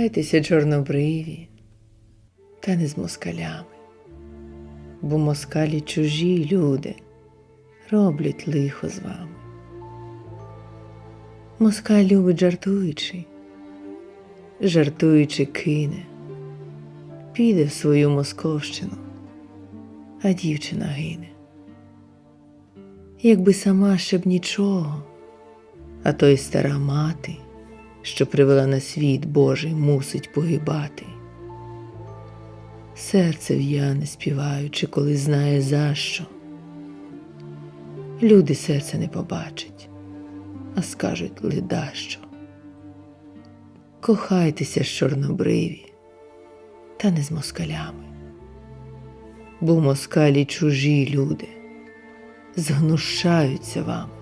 Кохайтеся, чорнобриві, та не з москалями, бо москалі чужі люди роблять лихо з вами. Москаль любить жартуючи кине, піде в свою московщину, а дівчина гине. Якби сама ще б нічого, а то й стара мати, що привела на світ Божий, мусить погибати. Серце в'яне співаючи, коли знає за що. Люди серце не побачать, а скажуть ледащо. Кохайтеся, чорнобриві, та не з москалями, бо москалі чужі люди, згнушаються вами.